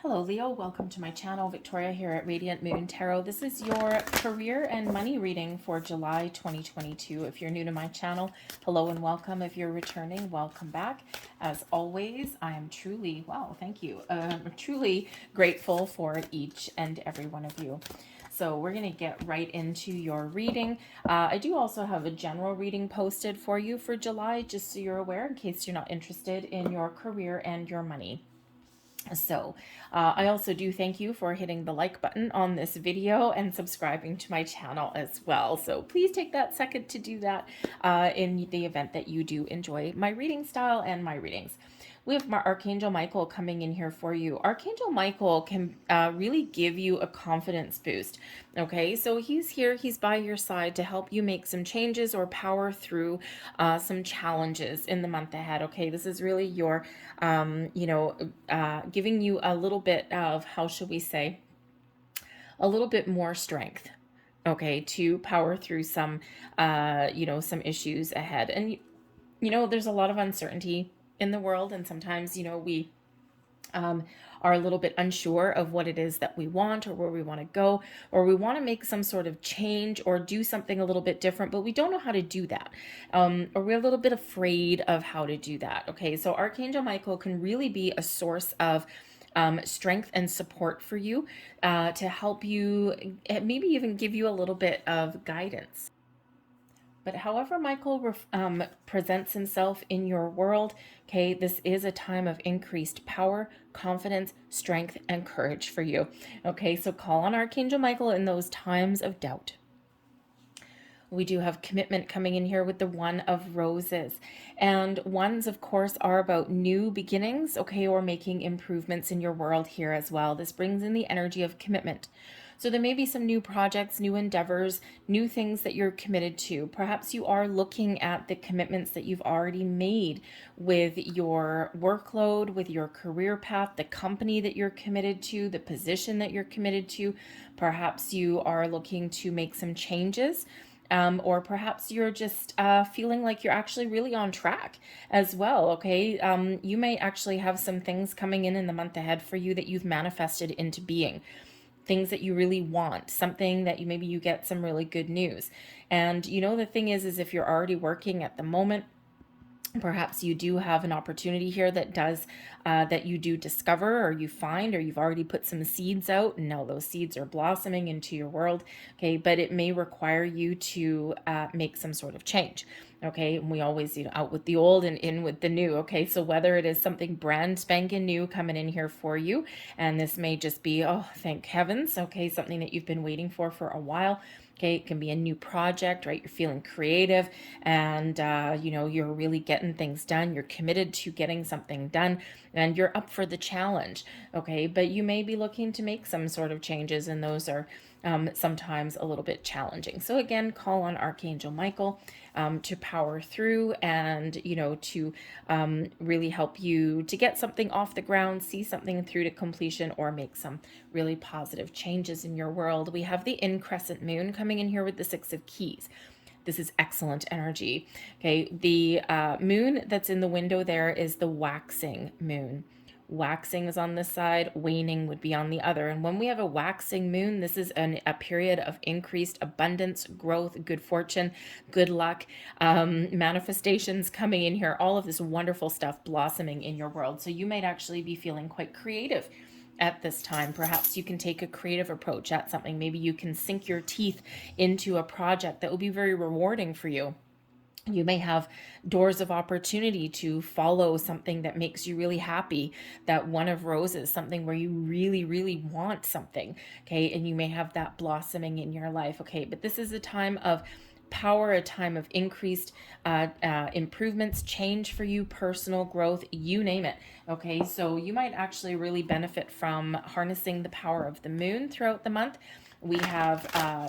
Hello Leo, welcome to my channel. Victoria here at Radiant Moon Tarot. This is your career and money reading for July 2022. If you're new to my channel, hello and welcome. If you're returning, welcome back. As always, I am truly, thank you. I'm truly grateful for each and every one of you. So we're going to get right into your reading. I do also have a general reading posted for you for July, just so you're aware, in case you're not interested in your career and your money. So I also do thank you for hitting the like button on this video and subscribing to my channel as well. So please take that second to do that in the event that you do enjoy my reading style and my readings. We have Archangel Michael coming in here for you. Archangel Michael can really give you a confidence boost. Okay, so he's here, he's by your side to help you make some changes or power through some challenges in the month ahead. Okay, this is really your, giving you a little bit of, how should we say, a little bit more strength. Okay, to power through some, some issues ahead. And, there's a lot of uncertainty in the world, and sometimes we are a little bit unsure of what it is that we want or where we want to go, or we want to make some sort of change or do something a little bit different, but we don't know how to do that, or we're a little bit afraid of how to do that. Okay, so Archangel Michael can really be a source of strength and support for you, to help you, maybe even give you a little bit of guidance. But however Michael presents himself in your world, okay, this is a time of increased power, confidence, strength, and courage for you. Okay, so call on Archangel Michael in those times of doubt. We do have commitment coming in here with the One of Roses. And ones, of course, are about new beginnings, okay, or making improvements in your world here as well. This brings in the energy of commitment. So there may be some new projects, new endeavors, new things that you're committed to. Perhaps you are looking at the commitments that you've already made with your workload, with your career path, the company that you're committed to, the position that you're committed to. Perhaps you are looking to make some changes. Or perhaps you're just feeling like you're actually really on track as well, okay? You may actually have some things coming in the month ahead for you that you've manifested into being. Things that you really want, something that maybe you get some really good news. And the thing is if you're already working at the moment, perhaps you do have an opportunity here that does that you do discover, or you find, or you've already put some seeds out, and now those seeds are blossoming into your world. Okay, but it may require you to make some sort of change. Okay, and we always, out with the old and in with the new. Okay, so whether it is something brand spanking new coming in here for you, and this may just be, oh, thank heavens, okay, something that you've been waiting for a while. Okay, it can be a new project, right? You're feeling creative, and you're really getting things done. You're committed to getting something done, and you're up for the challenge. Okay, but you may be looking to make some sort of changes, and those are sometimes a little bit challenging. So again, call on Archangel Michael to power through, and to really help you to get something off the ground, see something through to completion, or make some really positive changes in your world. We have the increscent moon coming in here with the Six of Keys. This is excellent energy. Okay, the moon that's in the window there is the waxing moon. Waxing is on this side, waning would be on the other. And when we have a waxing moon, this is a period of increased abundance, growth, good fortune, good luck, manifestations coming in here, all of this wonderful stuff blossoming in your world. So you might actually be feeling quite creative at this time. Perhaps you can take a creative approach at something. Maybe you can sink your teeth into a project that will be very rewarding for you. You may have doors of opportunity to follow something that makes you really happy. That One of Roses, something where you really, really want something. Okay, and you may have that blossoming in your life. Okay, but this is a time of power, a time of increased improvements, change for you, personal growth, you name it. Okay, so you might actually really benefit from harnessing the power of the moon throughout the month. We have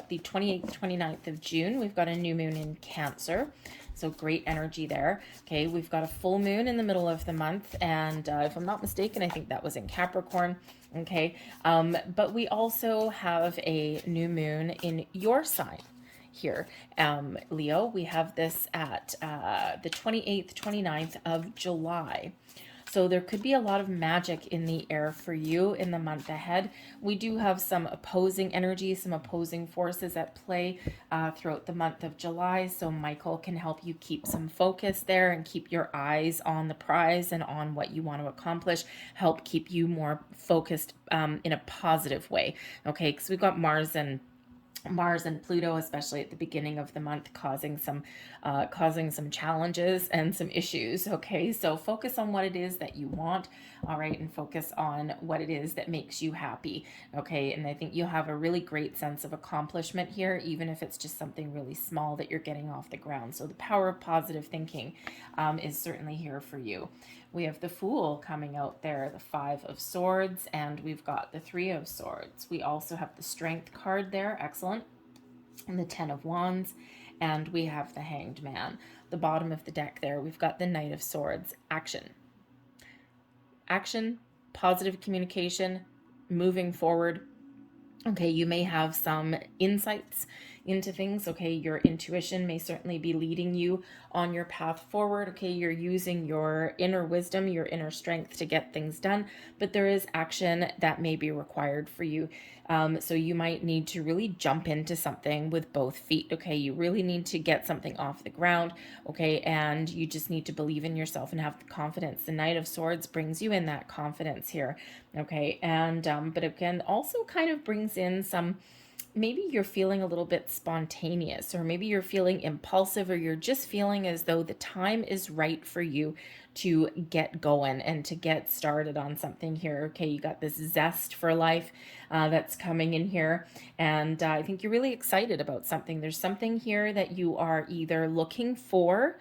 the 28th, 29th of June. We've got a new moon in Cancer. So great energy there. Okay, we've got a full moon in the middle of the month. And if I'm not mistaken, I think that was in Capricorn. Okay, but we also have a new moon in your sign here, Leo. We have this at the 28th, 29th of July. So there could be a lot of magic in the air for you in the month ahead. We do have some opposing energy, some opposing forces at play throughout the month of July. So Michael can help you keep some focus there and keep your eyes on the prize and on what you want to accomplish, help keep you more focused in a positive way. Okay, because we've got Mars and Pluto, especially at the beginning of the month, causing some challenges and some issues. Okay, so focus on what it is that you want, all right, and focus on what it is that makes you happy. Okay, and I think you'll have a really great sense of accomplishment here, even if it's just something really small that you're getting off the ground. So the power of positive thinking is certainly here for you. We have the Fool coming out there, the Five of Swords, and we've got the Three of Swords. We also have the Strength card there, excellent, and the Ten of Wands, and we have the Hanged Man. The bottom of the deck there, we've got the Knight of Swords. Action. Action, positive communication, moving forward. Okay, you may have some insights into things. Okay, your intuition may certainly be leading you on your path forward. Okay, you're using your inner wisdom, your inner strength to get things done, but there is action that may be required for you. So you might need to really jump into something with both feet. Okay, you really need to get something off the ground. Okay, and you just need to believe in yourself and have the confidence. The Knight of Swords brings you in that confidence here. Okay, and but again, also kind of brings in some, maybe you're feeling a little bit spontaneous, or maybe you're feeling impulsive, or you're just feeling as though the time is right for you to get going and to get started on something here. Okay, you got this zest for life that's coming in here, and I think you're really excited about something. There's something here that you are either looking for,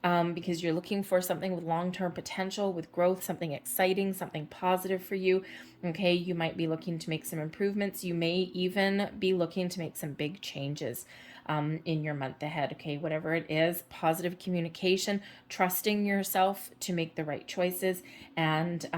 because you're looking for something with long-term potential, with growth, something exciting, something positive for you. Okay, you might be looking to make some improvements. You may even be looking to make some big changes in your month ahead. Okay, whatever it is, positive communication, trusting yourself to make the right choices, and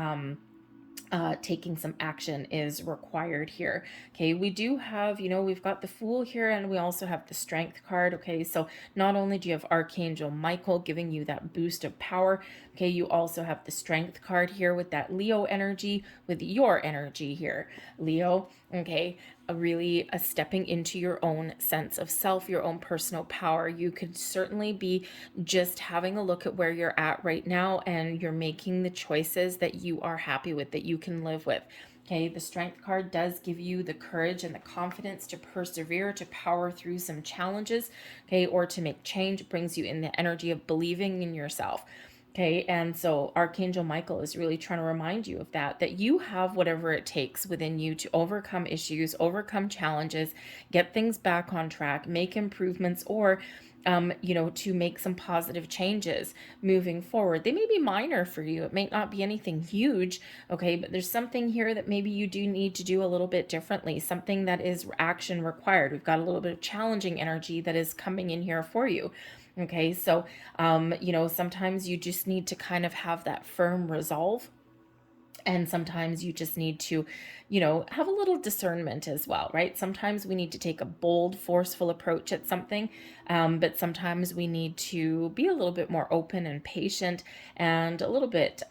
taking some action is required here. Okay, we do have, we've got the Fool here, and we also have the Strength card. Okay, so not only do you have Archangel Michael giving you that boost of power, okay, you also have the Strength card here with that Leo energy, with your energy here, Leo. Okay, a stepping into your own sense of self, your own personal power. You could certainly be just having a look at where you're at right now, and you're making the choices that you are happy with, that you can live with. Okay, the Strength card does give you the courage and the confidence to persevere, to power through some challenges, okay, or to make change. It brings you in the energy of believing in yourself. Okay, and so Archangel Michael is really trying to remind you of that you have whatever it takes within you to overcome issues, overcome challenges, get things back on track, make improvements, or to make some positive changes moving forward. They may be minor for you. It may not be anything huge, okay, but there's something here that maybe you do need to do a little bit differently, something that is action required. We've got a little bit of challenging energy that is coming in here for you. Okay, so, sometimes you just need to kind of have that firm resolve. And sometimes you just need to, have a little discernment as well, right? Sometimes we need to take a bold, forceful approach at something, but sometimes we need to be a little bit more open and patient, and a little bit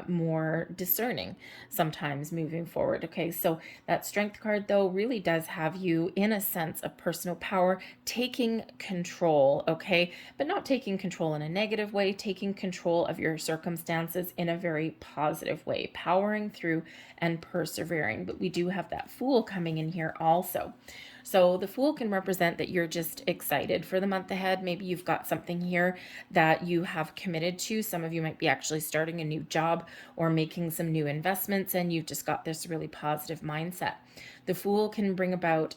more discerning sometimes moving forward. Okay, so that Strength card, though, really does have you in a sense of personal power, taking control, okay, but not taking control in a negative way, taking control of your circumstances in a very positive way, powering through and persevering. But we do have that Fool coming in here also. So the Fool can represent that you're just excited for the month ahead. Maybe you've got something here that you have committed to. Some of you might be actually starting a new job or making some new investments, and you've just got this really positive mindset. The Fool can bring about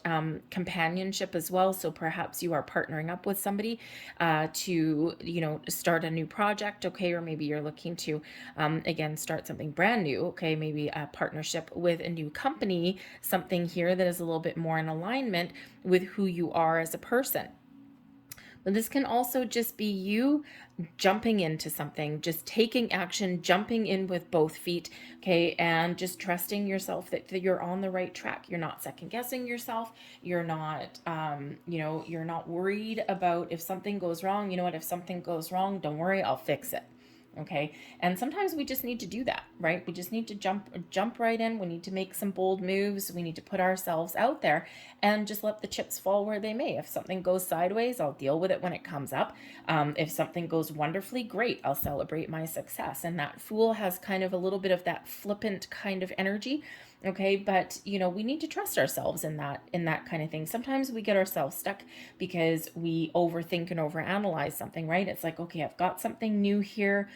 companionship as well. So perhaps you are partnering up with somebody to, start a new project, okay? Or maybe you're looking to, again, start something brand new, okay? Maybe a partnership with a new company, something here that is a little bit more in alignment with who you are as a person. But this can also just be you jumping into something, just taking action, jumping in with both feet, okay, and just trusting yourself that you're on the right track. You're not second guessing yourself. You're not, you're not worried about if something goes wrong. You know what? If something goes wrong, don't worry, I'll fix it. Okay. And sometimes we just need to do that, right? We just need to jump right in. We need to make some bold moves. We need to put ourselves out there and just let the chips fall where they may. If something goes sideways, I'll deal with it when it comes up. If something goes wonderfully, great, I'll celebrate my success. And that Fool has kind of a little bit of that flippant kind of energy. Okay, but we need to trust ourselves in that kind of thing. Sometimes we get ourselves stuck because we overthink and overanalyze something, right? It's like, okay, I've got something new here.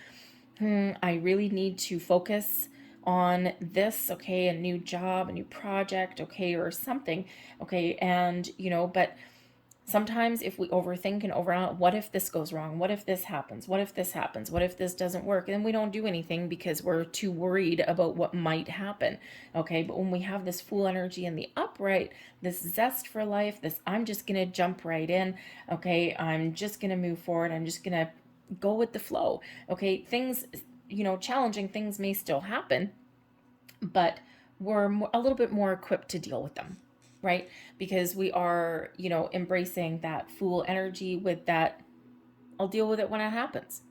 I really need to focus on this, okay, a new job, a new project, okay, or something, okay, and but sometimes if we overthink and what if this goes wrong? What if this happens? What if this happens? What if this doesn't work? And then we don't do anything because we're too worried about what might happen. Okay. But when we have this Fool energy in the upright, this zest for life, this I'm just going to jump right in. Okay. I'm just going to move forward. I'm just going to go with the flow. Okay. Things, challenging things may still happen, but we're a little bit more equipped to deal with them, right? Because we are, embracing that Fool energy with that I'll deal with it when it happens.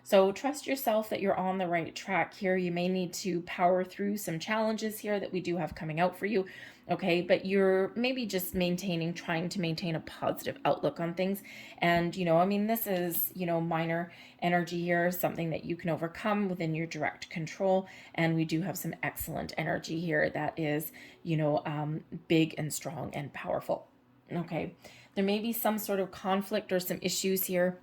So trust yourself that you're on the right track here. You may need to power through some challenges here that we do have coming out for you. Okay, but you're maybe just trying to maintain a positive outlook on things. And, this is, minor energy here, something that you can overcome within your direct control. And we do have some excellent energy here that is, big and strong and powerful. Okay, there may be some sort of conflict or some issues here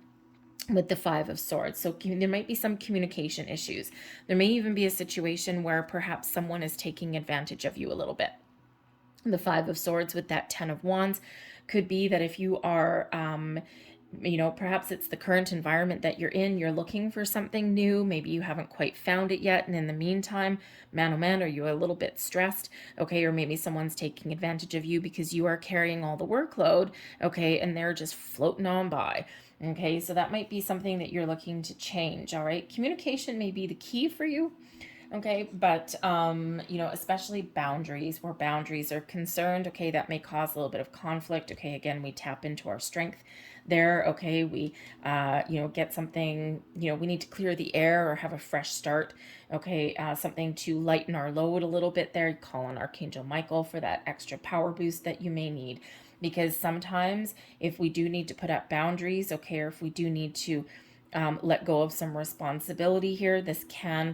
with the Five of Swords. So there might be some communication issues. There may even be a situation where perhaps someone is taking advantage of you a little bit. The Five of Swords with that Ten of Wands could be that if you are perhaps it's the current environment that you're in, you're looking for something new, maybe you haven't quite found it yet, and in the meantime, man oh man, are you a little bit stressed? Okay, or maybe someone's taking advantage of you because you are carrying all the workload, okay, and they're just floating on by. Okay, so that might be something that you're looking to change. All right, communication may be the key for you. Okay, but especially boundaries, where boundaries are concerned, okay, that may cause a little bit of conflict. Okay, again, we tap into our strength there. Okay, we get something, we need to clear the air or have a fresh start. Okay, something to lighten our load a little bit there. Call on Archangel Michael for that extra power boost that you may need, because sometimes if we do need to put up boundaries, okay, or if we do need to let go of some responsibility here, this can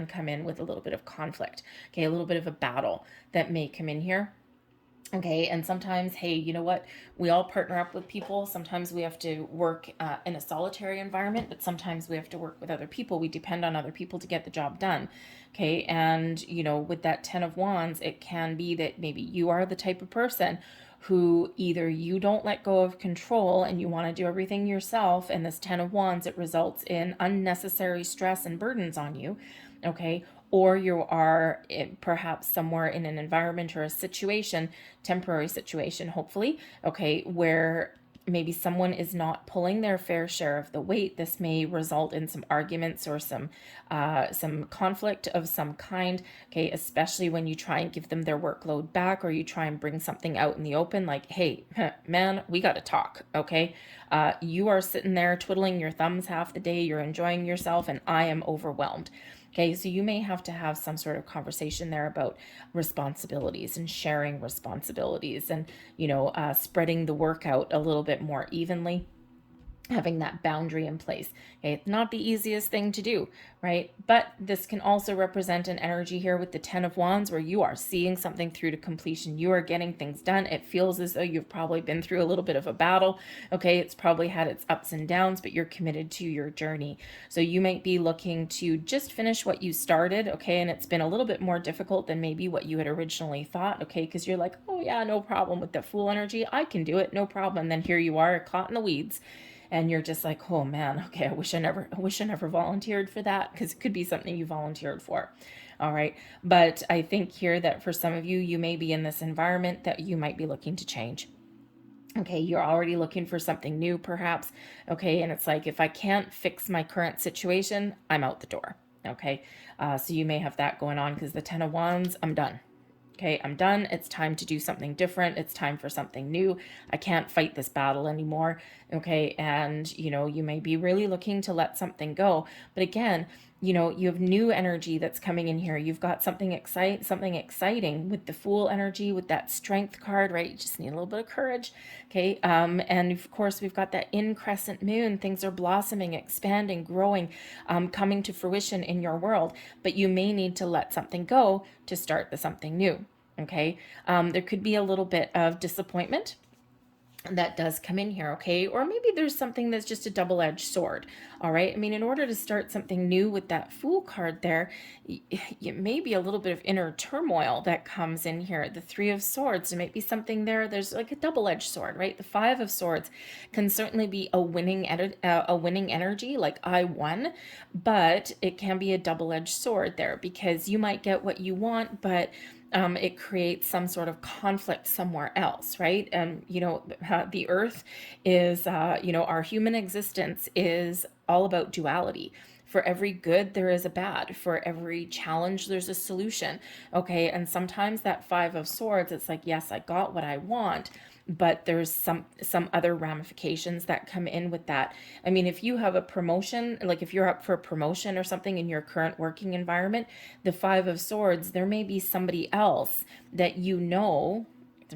come in with a little bit of conflict, okay, a little bit of a battle that may come in here. Okay, and sometimes, hey, you know what? We all partner up with people. Sometimes we have to work in a solitary environment, but sometimes we have to work with other people. We depend on other people to get the job done. Okay, and with that Ten of Wands, it can be that maybe you are the type of person who either you don't let go of control and you want to do everything yourself, and this Ten of Wands, it results in unnecessary stress and burdens on you. Okay, or you are perhaps somewhere in an environment or a situation, temporary situation, hopefully, okay, where maybe someone is not pulling their fair share of the weight. This may result in some arguments or some conflict of some kind, okay, especially when you try and give them their workload back, or you try and bring something out in the open like, hey, man, we got to talk, okay? You are sitting there twiddling your thumbs half the day, you're enjoying yourself, and I am overwhelmed. Okay, so you may have to have some sort of conversation there about responsibilities and sharing responsibilities, and spreading the work out a little bit more evenly, having that boundary in place. Okay, it's not the easiest thing to do, right? But this can also represent an energy here with the Ten of Wands where you are seeing something through to completion. You are getting things done. It feels as though you've probably been through a little bit of a battle. Okay, it's probably had its ups and downs, but you're committed to your journey. So you might be looking to just finish what you started, okay? And it's been a little bit more difficult than maybe what you had originally thought, okay? Because you're like, oh yeah, no problem with the Fool energy. I can do it, no problem. And then here you are caught in the weeds. And you're just like, oh man, okay, I wish I never volunteered for that, because it could be something you volunteered for. All right. But I think here that for some of you, you may be in this environment that you might be looking to change. Okay, you're already looking for something new, perhaps. Okay, and it's like, if I can't fix my current situation, I'm out the door. Okay, so you may have that going on because the Ten of Wands, I'm done. Okay, I'm done. It's time to do something different. It's time for something new. I can't fight this battle anymore. Okay, and you may be really looking to let something go. But again, you have new energy that's coming in here. You've got something exciting with the Fool energy, with that Strength card, right? You just need a little bit of courage. Okay, and of course we've got that in crescent moon. Things are blossoming, expanding, growing, coming to fruition in your world. But you may need to let something go to start the something new. Okay, there could be a little bit of disappointment that does come in here, okay? Or maybe there's something that's just a double-edged sword, all right? I mean, in order to start something new with that Fool card there, it may be a little bit of inner turmoil that comes in here. The Three of Swords, there might be something there. There's like a double-edged sword, right? The Five of Swords can certainly be a winning energy, like I won, but it can be a double-edged sword there because you might get what you want, but it creates some sort of conflict somewhere else, right? And, the earth is, our human existence is all about duality. For every good, there is a bad. For every challenge, there's a solution. Okay. And sometimes that Five of Swords, it's like, yes, I got what I want, but there's some other ramifications that come in with that. I mean, if you have a promotion, like if you're up for a promotion or something in your current working environment, the Five of Swords, there may be somebody else that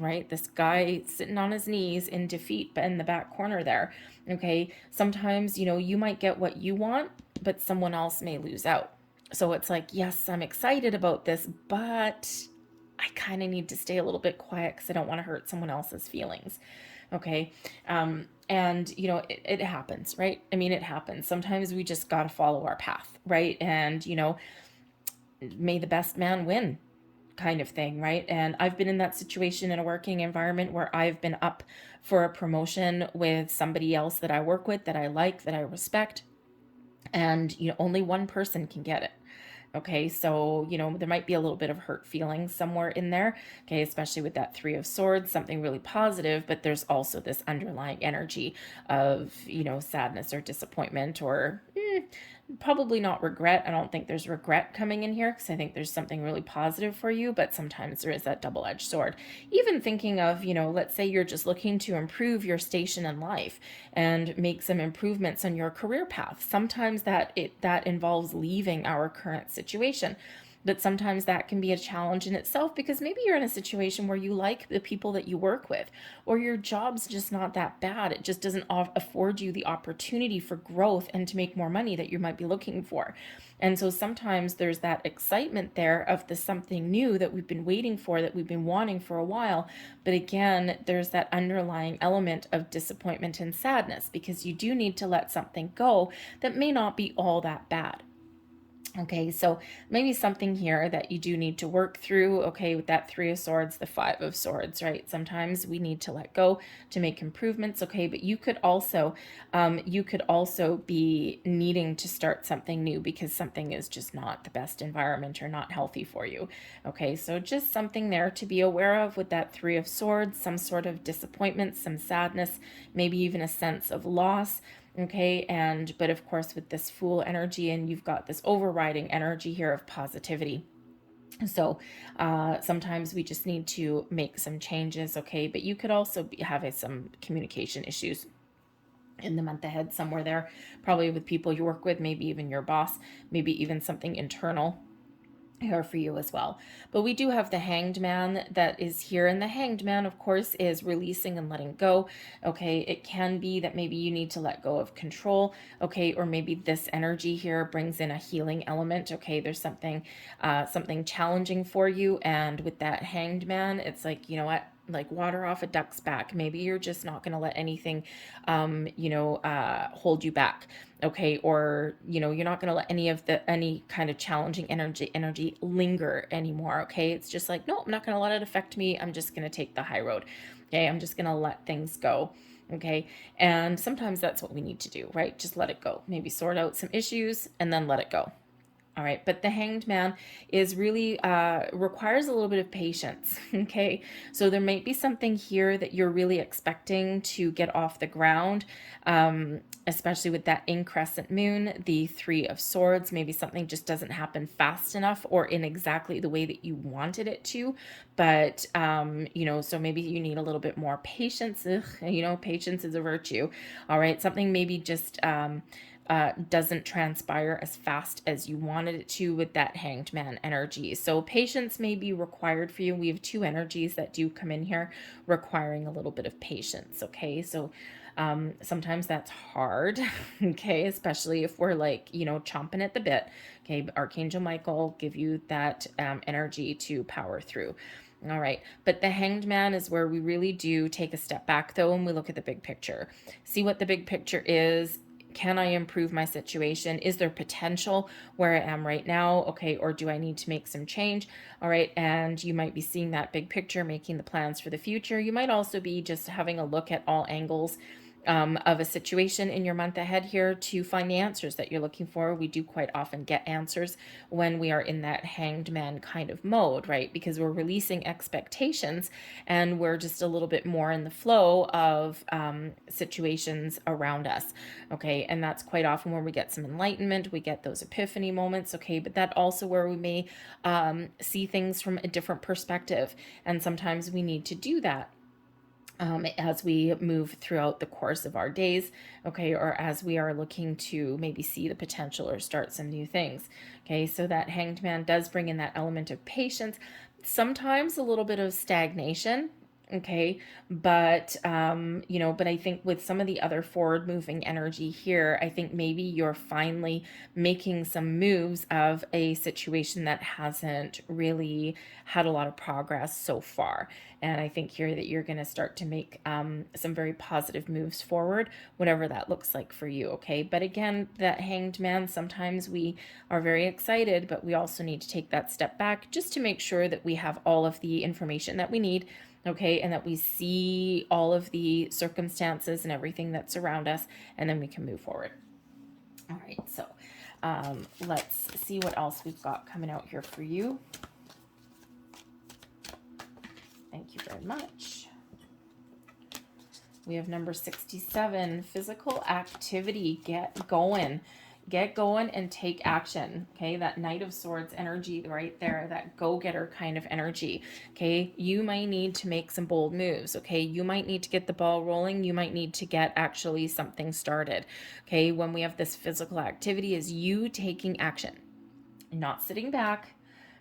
right? This guy sitting on his knees in defeat in the back corner there. Okay. Sometimes, you might get what you want, but someone else may lose out. So it's like, yes, I'm excited about this, but I kind of need to stay a little bit quiet because I don't want to hurt someone else's feelings. Okay. And it happens, right? I mean, it happens. Sometimes we just got to follow our path, right? And, may the best man win, kind of thing, right? And I've been in that situation in a working environment where I've been up for a promotion with somebody else that I work with, that I like, that I respect, and only one person can get it. Okay, so there might be a little bit of hurt feelings somewhere in there. Okay, especially with that Three of Swords, something really positive, but there's also this underlying energy of sadness or disappointment, or probably not regret. I don't think there's regret coming in here because I think there's something really positive for you, but sometimes there is that double-edged sword. Even thinking of, let's say you're just looking to improve your station in life and make some improvements on your career path. Sometimes that involves leaving our current situation. But sometimes that can be a challenge in itself because maybe you're in a situation where you like the people that you work with, or your job's just not that bad. It just doesn't afford you the opportunity for growth and to make more money that you might be looking for. And so sometimes there's that excitement there of the something new that we've been waiting for, that we've been wanting for a while. But again, there's that underlying element of disappointment and sadness because you do need to let something go that may not be all that bad. Okay, so maybe something here that you do need to work through, okay, with that Three of Swords, the Five of Swords, right? Sometimes we need to let go to make improvements, okay, but you could also be needing to start something new because something is just not the best environment or not healthy for you, okay? So just something there to be aware of with that Three of Swords, some sort of disappointment, some sadness, maybe even a sense of loss. Okay, but of course with this Fool energy, and you've got this overriding energy here of positivity. So sometimes we just need to make some changes, okay? But you could also be having some communication issues in the month ahead somewhere there, probably with people you work with, maybe even your boss, maybe even something internal here for you as well. But we do have the Hanged Man that is here, and the Hanged Man, of course, is releasing and letting go. Okay, it can be that maybe you need to let go of control, okay, or maybe this energy here brings in a healing element. Okay, there's something challenging for you, and with that Hanged Man, it's like, you know what, like water off a duck's back. Maybe you're just not going to let anything hold you back, okay? Or you're not going to let any kind of challenging energy linger anymore, okay? It's just like, no, I'm not going to let it affect me. I'm just going to take the high road, okay? I'm just going to let things go, okay? And sometimes that's what we need to do, right? Just let it go. Maybe sort out some issues and then let it go. All right, but the Hanged Man is really requires a little bit of patience. Okay, so there might be something here that you're really expecting to get off the ground, especially with that increscent moon, the Three of Swords. Maybe something just doesn't happen fast enough or in exactly the way that you wanted it to. But so maybe you need a little bit more patience. Ugh, patience is a virtue. All right, something maybe just doesn't transpire as fast as you wanted it to with that Hanged Man energy. So patience may be required for you. We have two energies that do come in here requiring a little bit of patience. Okay, so sometimes that's hard. Okay, especially if we're like, chomping at the bit. Okay, Archangel Michael give you that energy to power through. All right, but the Hanged Man is where we really do take a step back though, and we look at the big picture, see what the big picture is. Can I improve my situation? Is there potential where I am right now? Okay, or do I need to make some change? All right, and you might be seeing that big picture, making the plans for the future. You might also be just having a look at all angles of a situation in your month ahead here to find the answers that you're looking for. We do quite often get answers when we are in that Hanged Man kind of mode, right? Because we're releasing expectations and we're just a little bit more in the flow of situations around us. Okay, and that's quite often where we get some enlightenment, we get those epiphany moments. Okay, but that also where we may see things from a different perspective, and sometimes we need to do that as we move throughout the course of our days, okay, or as we are looking to maybe see the potential or start some new things. Okay, so that Hanged Man does bring in that element of patience, sometimes a little bit of stagnation. Okay, but but I think with some of the other forward moving energy here, I think maybe you're finally making some moves of a situation that hasn't really had a lot of progress so far. And I think here that you're going to start to make some very positive moves forward, whatever that looks like for you. Okay, but again, that Hanged Man, sometimes we are very excited, but we also need to take that step back just to make sure that we have all of the information that we need. Okay, and that we see all of the circumstances and everything that's around us, and then we can move forward. All right, so let's see what else we've got coming out here for you. Thank you very much. We have number 67, physical activity. Get going. Get going and take action. Okay, that Knight of Swords energy right there, that go-getter kind of energy. Okay, you might need to make some bold moves. Okay, you might need to get the ball rolling. You might need to get actually something started. Okay, when we have this physical activity, is you taking action, not sitting back.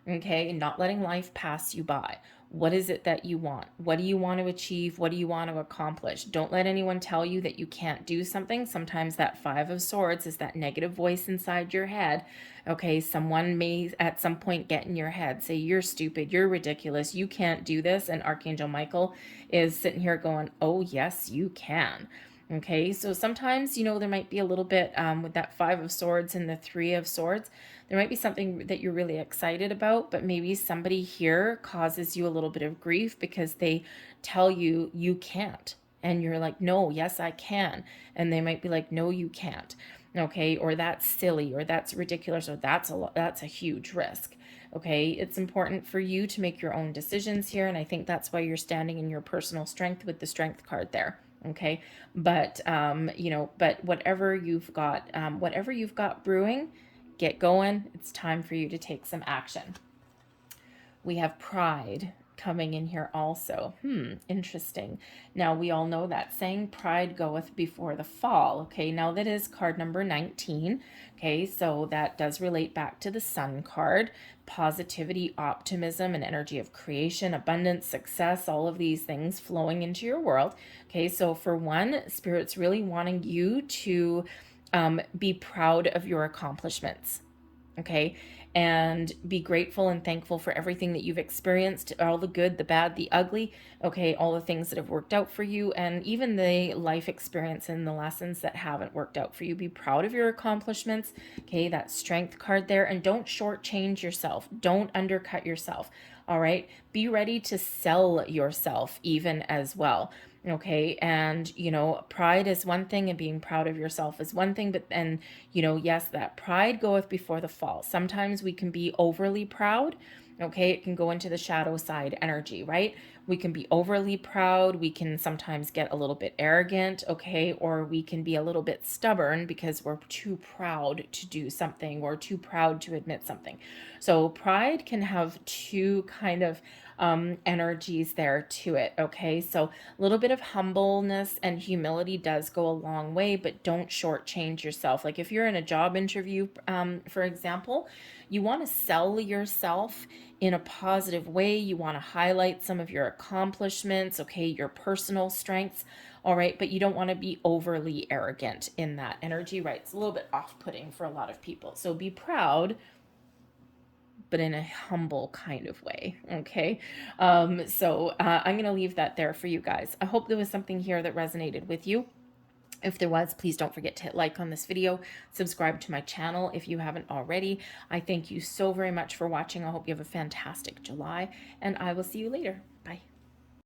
Okay, not letting life pass you by. What is it that you want? What do you want to achieve? What do you want to accomplish? Don't let anyone tell you that you can't do something. Sometimes that Five of Swords is that negative voice inside your head. Okay, someone may at some point get in your head, say, you're stupid, you're ridiculous, you can't do this. And Archangel Michael is sitting here going, oh, yes, you can. Okay, so sometimes, there might be a little bit with that Five of Swords and the Three of Swords. There might be something that you're really excited about, but maybe somebody here causes you a little bit of grief because they tell you you can't. And you're like, no, yes, I can. And they might be like, no, you can't. Okay, or that's silly, or that's ridiculous, or that's a huge risk. Okay, it's important for you to make your own decisions here, and I think that's why you're standing in your personal strength with the Strength card there. Okay, but but whatever you've got brewing, get going. It's time for you to take some action. We have Pride coming in here also. Interesting. Now, we all know that saying, pride goeth before the fall. Okay, now that is card number 19. Okay, so that does relate back to the Sun card. Positivity, optimism, and energy of creation, abundance, success, all of these things flowing into your world. Okay, so for one, Spirit's really wanting you to be proud of your accomplishments. Okay, and be grateful and thankful for everything that you've experienced, all the good, the bad, the ugly. Okay, all the things that have worked out for you, and even the life experience and the lessons that haven't worked out for you. Be proud of your accomplishments. Okay, that Strength card there, and don't shortchange yourself. Don't undercut yourself. All right, be ready to sell yourself even as well. Okay. And, you know, pride is one thing and being proud of yourself is one thing. But then, you know, yes, that pride goeth before the fall. Sometimes we can be overly proud. Okay. It can go into the shadow side energy, right? We can be overly proud. We can sometimes get a little bit arrogant. Okay. Or we can be a little bit stubborn because we're too proud to do something or too proud to admit something. So pride can have two kind of energies there to it. Okay. So a little bit of humbleness and humility does go a long way, but don't shortchange yourself. Like if you're in a job interview, for example, you want to sell yourself in a positive way. You want to highlight some of your accomplishments, okay, your personal strengths. All right, but you don't want to be overly arrogant in that energy, right? It's a little bit off putting for a lot of people. So be proud, but in a humble kind of way. Okay. I'm going to leave that there for you guys. I hope there was something here that resonated with you. If there was, please don't forget to hit like on this video, subscribe to my channel if you haven't already. I thank you so very much for watching. I hope you have a fantastic July, and I will see you later. Bye.